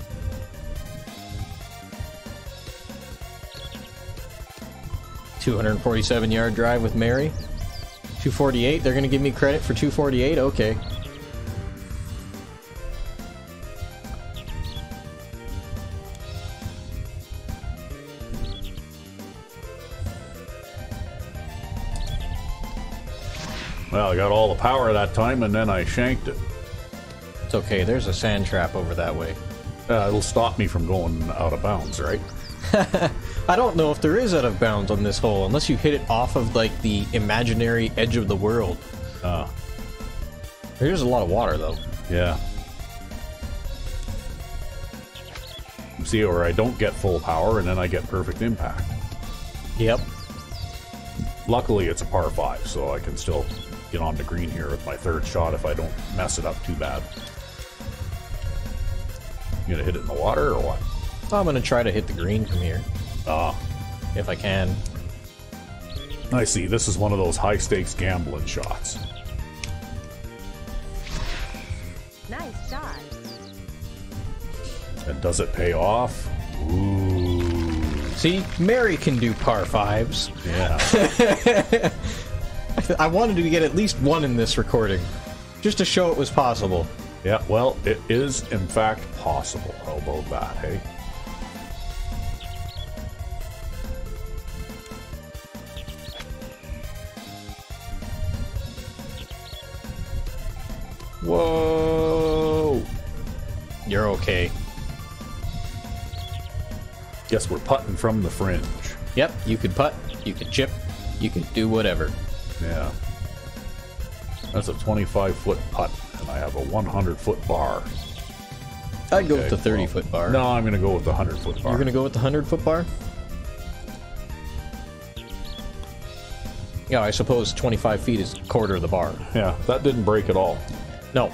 .247-yard drive with Mary. 248. They're going to give me credit for 248. Okay. Well, I got all the power that time, and then I shanked it. It's okay, there's a sand trap over that way. It'll stop me from going out of bounds, right? I don't know if there is out of bounds on this hole, unless you hit it off of, like, the imaginary edge of the world. There's a lot of water, though. Yeah. See, or I don't get full power, and then I get perfect impact. Yep. Luckily, it's a par 5, so I can still get on the green here with my third shot if I don't mess it up too bad. You gonna hit it in the water, or what? I'm gonna try to hit the green from here. If I can. I see. This is one of those high-stakes gambling shots. Nice shot. And does it pay off? Ooh. See, Mary can do par 5s. Yeah. I wanted to get at least one in this recording, just to show it was possible. Yeah, well, it is, in fact, possible. How about that, hey? Whoa! You're okay. Guess we're putting from the fringe. Yep, you could putt, you could chip, you could do whatever. Yeah. That's a 25-foot putt, and I have a 100-foot bar. I'd go with the 30-foot bar. No, I'm going to go with the 100-foot bar. You're gonna go with the 100-foot bar? Yeah, I suppose 25 feet is a quarter of the bar. Yeah, that didn't break at all. No.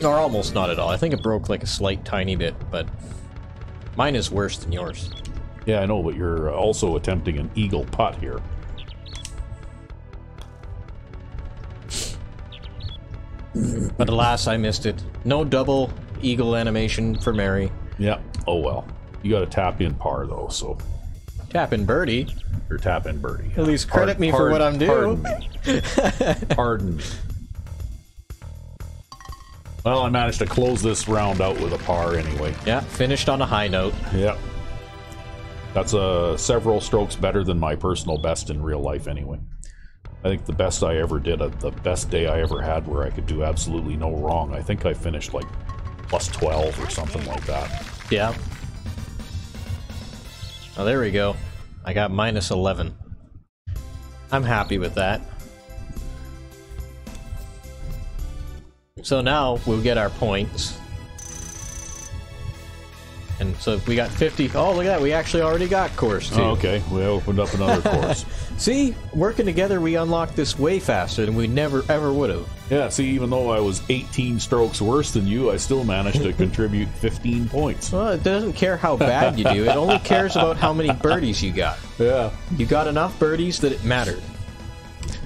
Or almost not at all. I think it broke like a slight tiny bit, but mine is worse than yours. Yeah, I know, but you're also attempting an eagle putt here. But alas, I missed it. No double eagle animation for Mary. Yeah. Oh well. You got to tap in par though, so Tap in birdie. or tap in birdie. At least credit me for what I'm doing. Pardon me. Pardon me. Well, I managed to close this round out with a par anyway. Yeah, finished on a high note. Yep. That's several strokes better than my personal best in real life anyway. I think the best I ever did, the best day I ever had where I could do absolutely no wrong, I think I finished like plus 12 or something like that. Yeah. Oh, there we go. I got minus 11. I'm happy with that. So now we'll get our points. And so we got 50. Oh, look at that. We actually already got course 2. Oh, okay, we opened up another course. See? Working together, we unlocked this way faster than we never ever would have. Yeah, see, even though I was 18 strokes worse than you, I still managed to contribute 15 points. Well, it doesn't care how bad you do. It only cares about how many birdies you got. Yeah. You got enough birdies that it mattered.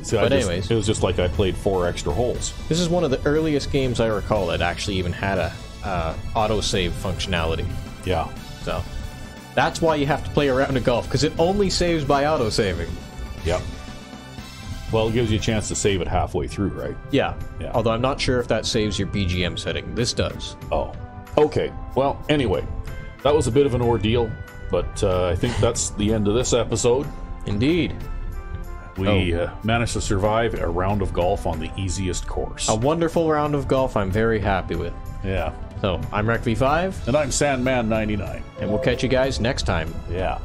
See, But anyways. it was just like I played 4 extra holes. This is one of the earliest games I recall that actually even had a autosave functionality. Yeah. So that's why you have to play a round of golf, because it only saves by autosaving. Yep. Well, it gives you a chance to save it halfway through, right? Yeah. Yeah. Although I'm not sure if that saves your BGM setting. This does. Oh. Okay. Well, anyway, that was a bit of an ordeal, but I think that's the end of this episode. Indeed. We managed to survive a round of golf on the easiest course. A wonderful round of golf I'm very happy with. Yeah. So, I'm RecV5, And I'm Sandman99. and we'll catch you guys next time. Yeah.